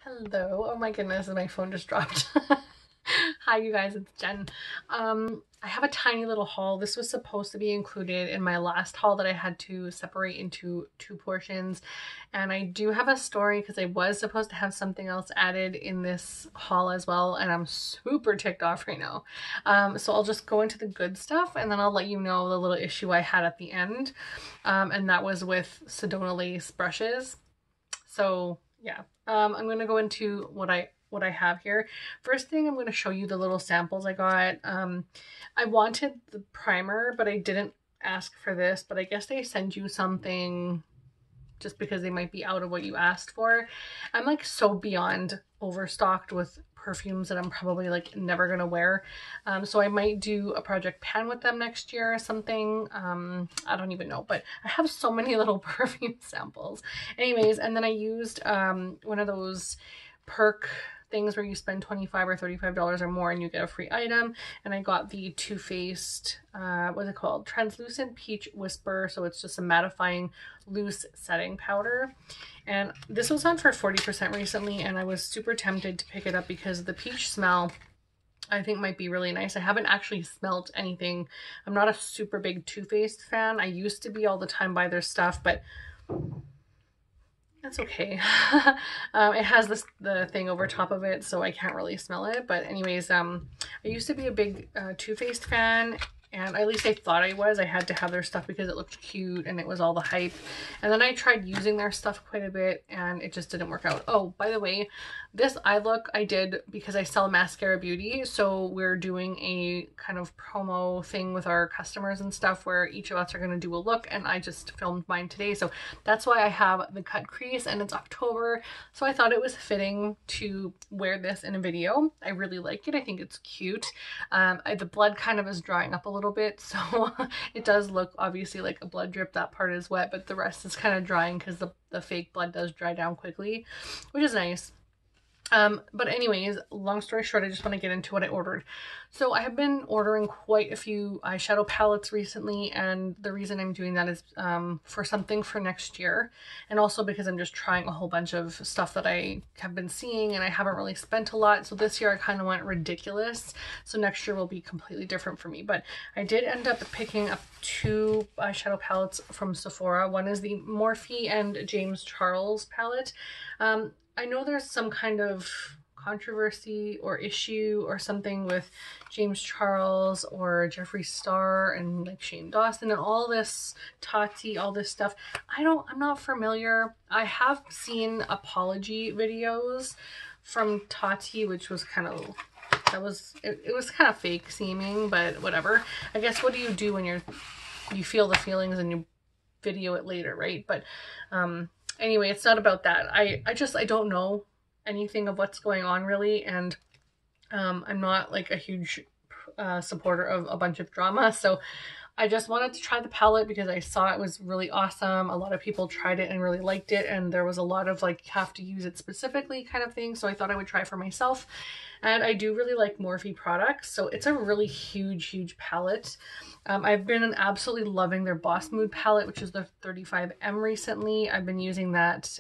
Hello. Oh my goodness, my phone just dropped. Hi you guys, it's Jen. I have a tiny little haul. This was supposed to be included in my last haul that I had to separate into two portions. And I do have a story because I was supposed to have something else added in this haul as well, and I'm super ticked off right now. So I'll just go into the good stuff and then I'll let you know the little issue I had at the end. And that was with Sedona Lace Brushes. So yeah, I'm gonna go into what I have here. First thing, I'm going to show you the little samples I got. I wanted the primer, but I didn't ask for this, but I guess they send you something just because they might be out of what you asked for. I'm like so beyond overstocked with perfumes that I'm probably like never gonna wear. So I might do a project pan with them next year or something. I don't even know, but I have so many little perfume samples. Anyways, and then I used one of those perk things where you spend $25 or $35 or more and you get a free item, and I got the Too Faced what's it called, Translucent Peach Whisper. So it's just a mattifying loose setting powder, and this was on for 40% recently, and I was super tempted to pick it up because the peach smell I think might be really nice. I haven't actually smelt anything. I'm not a super big Too Faced fan. I used to be all the time by their stuff, but that's okay. It has the thing over top of it, so I can't really smell it. But anyways, I used to be a big Too Faced fan, and at least I thought I was. I had to have their stuff because it looked cute and it was all the hype. And then I tried using their stuff quite a bit and it just didn't work out. Oh, by the way, this eye look I did because I sell Mascara Beauty. So we're doing a kind of promo thing with our customers and stuff where each of us are going to do a look, and I just filmed mine today. So that's why I have the cut crease, and it's October. So I thought it was fitting to wear this in a video. I really like it. I think it's cute. The blood kind of is drying up a little bit, so it does look obviously like a blood drip. That part is wet, but the rest is kind of drying because the fake blood does dry down quickly, which is nice. But anyways, long story short, I just want to get into what I ordered. So I have been ordering quite a few eyeshadow palettes recently, and the reason I'm doing that is for something for next year, and also because I'm just trying a whole bunch of stuff that I have been seeing and I haven't really spent a lot. So this year I kind of went ridiculous, so next year will be completely different for me. But I did end up picking up two eyeshadow palettes from Sephora. One is the Morphe and James Charles palette. I know there's some kind of controversy or issue or something with James Charles or Jeffree Star and like Shane Dawson and all this Tati, all this stuff. I'm not familiar. I have seen apology videos from Tati, which was kind of, it was kind of fake seeming, but whatever. I guess what do you do when you feel the feelings and you video it later, right? But anyway, it's not about that. I don't know anything of what's going on really, and I'm not like a huge supporter of a bunch of drama, so I just wanted to try the palette because I saw it was really awesome. A lot of people tried it and really liked it, and there was a lot of like have to use it specifically kind of thing, so I thought I would try for myself. And I do really like Morphe products, so it's a really huge palette. I've been absolutely loving their Boss Mood palette, which is the 35M recently. I've been using that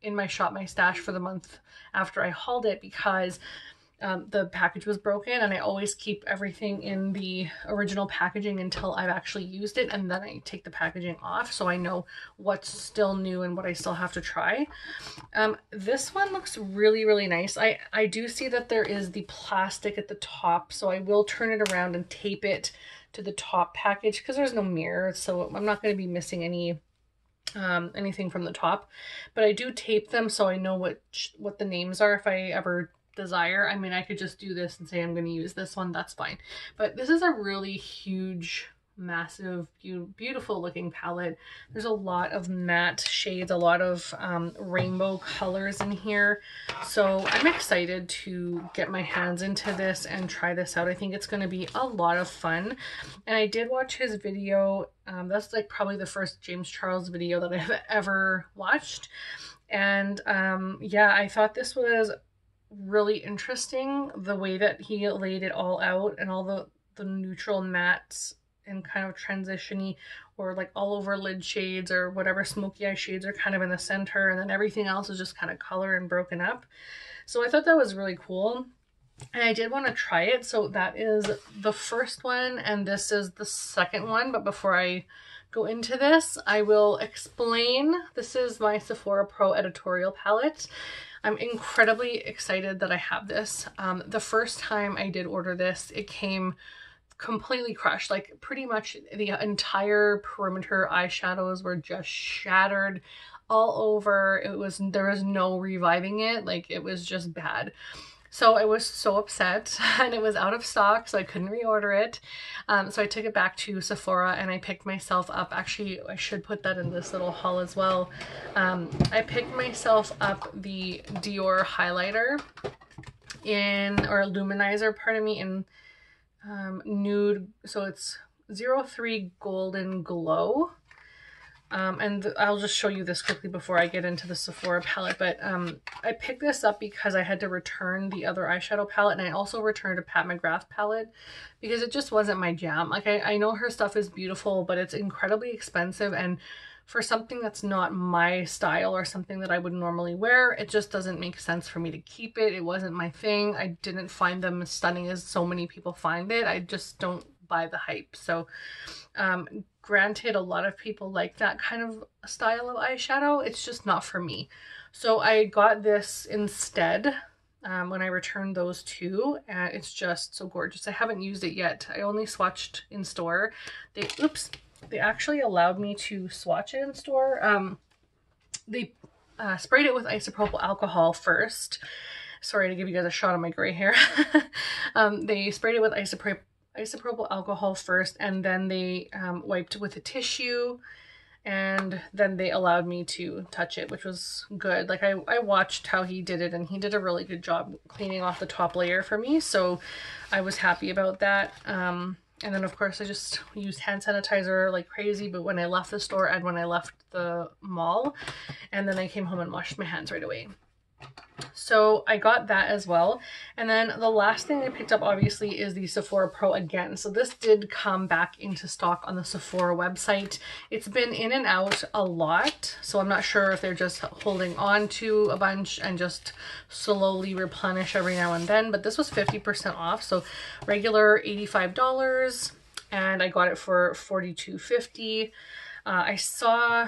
in my Shop My Stash for the month after I hauled it because the package was broken, and I always keep everything in the original packaging until I've actually used it, and then I take the packaging off so I know what's still new and what I still have to try. This one looks really nice. I do see that there is the plastic at the top, so I will turn it around and tape it to the top package because there's no mirror, so I'm not going to be missing anything from the top. But I do tape them so I know what the names are if I ever desire. I mean, I could just do this and say I'm going to use this one, that's fine. But this is a really huge, massive, beautiful looking palette. There's a lot of matte shades, a lot of rainbow colors in here. So I'm excited to get my hands into this and try this out. I think it's going to be a lot of fun. And I did watch his video. That's like probably the first James Charles video that I've ever watched. And yeah, I thought this was really interesting, the way that he laid it all out and all the neutral mattes and kind of transition-y, or like all over lid shades or whatever smoky eye shades are kind of in the center, and then everything else is just kind of color and broken up. So I thought that was really cool. And I did want to try it. So that is the first one, and this is the second one. But before I go into this, I will explain. This is my Sephora Pro editorial palette. I'm incredibly excited that I have this. The first time I did order this, it came completely crushed. Like pretty much the entire perimeter eyeshadows were just shattered all over. There was no reviving it. Like it was just bad. So I was so upset, and it was out of stock, so I couldn't reorder it. So I took it back to Sephora and I picked myself up. Actually, I should put that in this little haul as well. I picked myself up the Dior highlighter or luminizer, pardon me, in nude. So it's 03 Golden Glow. And I'll just show you this quickly before I get into the Sephora palette, but I picked this up because I had to return the other eyeshadow palette, and I also returned a Pat McGrath palette because it just wasn't my jam. Like I know her stuff is beautiful, but it's incredibly expensive, and for something that's not my style or something that I would normally wear, it just doesn't make sense for me to keep it. It wasn't my thing. I didn't find them as stunning as so many people find it. I just don't buy the hype. So granted, a lot of people like that kind of style of eyeshadow. It's just not for me. So I got this instead when I returned those two, and it's just so gorgeous. I haven't used it yet. I only swatched in store. They actually allowed me to swatch it in store. They sprayed it with isopropyl alcohol first. Sorry to give you guys a shot of my gray hair. They sprayed it with isopropyl alcohol first, and then they wiped with a tissue, and then they allowed me to touch it, which was good. Like I watched how he did it, and he did a really good job cleaning off the top layer for me, so I was happy about that. And then of course I just used hand sanitizer like crazy, but when I left the store and when I left the mall, and then I came home and washed my hands right away. So I got that as well. And then the last thing I picked up obviously is the Sephora Pro again. So this did come back into stock on the Sephora website. It's been in and out a lot, so I'm not sure if they're just holding on to a bunch and just slowly replenish every now and then, but this was 50% off. So regular $85, and I got it for $42.50. I saw,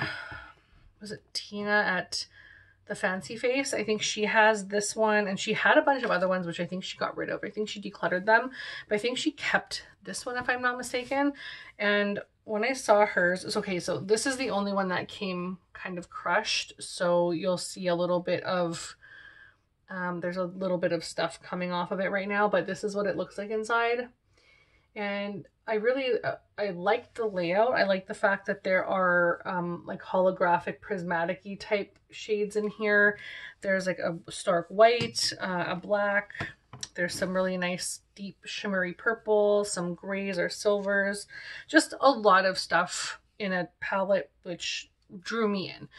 was it Tina at the Fancy Face? I think she has this one, and she had a bunch of other ones which I think she got rid of. I think she decluttered them, but I think she kept this one if I'm not mistaken. And when I saw hers, it's okay, so this is the only one that came kind of crushed, so you'll see a little bit of there's a little bit of stuff coming off of it right now, but this is what it looks like inside. And I really, I like the layout. I like the fact that there are like holographic prismatic-y type shades in here. There's like a stark white, a black. There's some really nice deep shimmery purple, some grays or silvers. Just a lot of stuff in a palette which drew me in.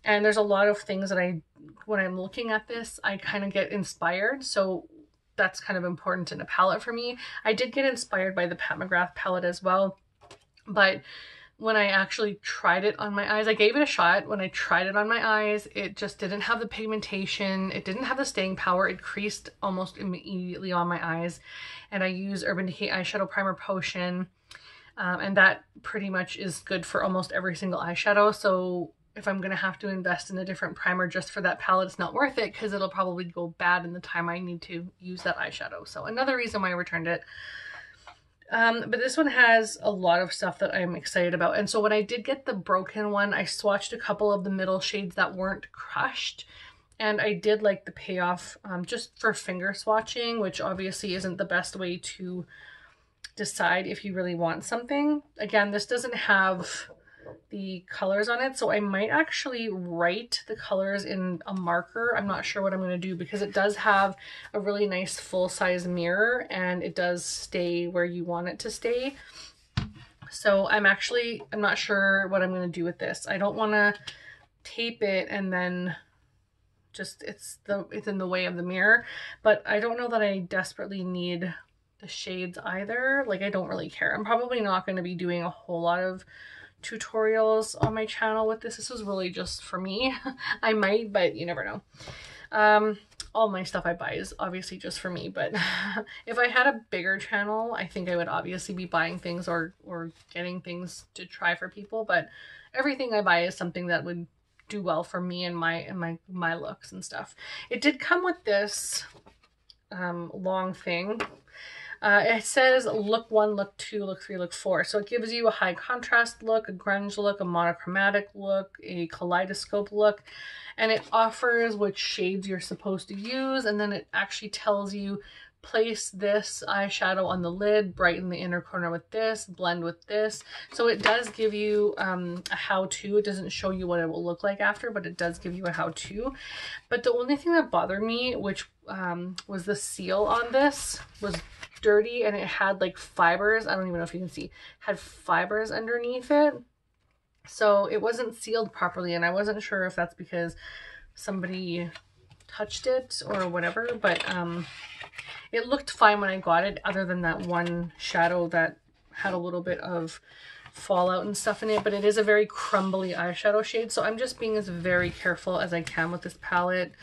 And there's a lot of things that when I'm looking at this, I kind of get inspired. So that's kind of important in a palette for me. I did get inspired by the Pat McGrath palette as well, but when I actually tried it on my eyes, I gave it a shot. When I tried it on my eyes, it just didn't have the pigmentation. It didn't have the staying power. It creased almost immediately on my eyes. And I use Urban Decay Eyeshadow Primer Potion, and that pretty much is good for almost every single eyeshadow. So if I'm going to have to invest in a different primer just for that palette, it's not worth it because it'll probably go bad in the time I need to use that eyeshadow. So another reason why I returned it. But this one has a lot of stuff that I'm excited about. And so when I did get the broken one, I swatched a couple of the middle shades that weren't crushed. And I did like the payoff just for finger swatching, which obviously isn't the best way to decide if you really want something. Again, this doesn't have the colors on it, so I might actually write the colors in a marker. I'm not sure what I'm going to do because it does have a really nice full-size mirror and it does stay where you want it to stay. So I'm not sure what I'm going to do with this. I don't want to tape it and then just it's in the way of the mirror, but I don't know that I desperately need the shades either. Like, I don't really care. I'm probably not going to be doing a whole lot of tutorials on my channel with this. This is really just for me. I might, but you never know. All my stuff I buy is obviously just for me, but if I had a bigger channel, I think I would obviously be buying things or getting things to try for people, but everything I buy is something that would do well for me and my looks and stuff. It did come with this long thing. It says look 1, look 2, look 3, look 4. So it gives you a high contrast look, a grunge look, a monochromatic look, a kaleidoscope look, and it offers which shades you're supposed to use, and then it actually tells you place this eyeshadow on the lid, brighten the inner corner with this, blend with this. So it does give you a how-to. It doesn't show you what it will look like after, but it does give you a how-to. But the only thing that bothered me, which was the seal on this, was dirty, and it had like fibers. I don't even know if you can see, had fibers underneath it. So it wasn't sealed properly, and I wasn't sure if that's because somebody touched it or whatever, but it looked fine when I got it, other than that one shadow that had a little bit of fallout and stuff in it. But it is a very crumbly eyeshadow shade, so I'm just being as very careful as I can with this palette.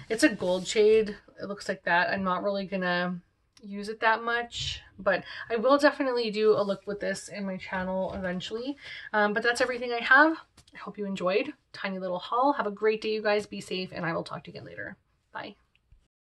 It's a gold shade. It looks like that. I'm not really gonna use it that much, but I will definitely do a look with this in my channel eventually. But that's everything I have. I hope you enjoyed. Tiny little haul. Have a great day, you guys. Be safe, and I will talk to you again later. Bye.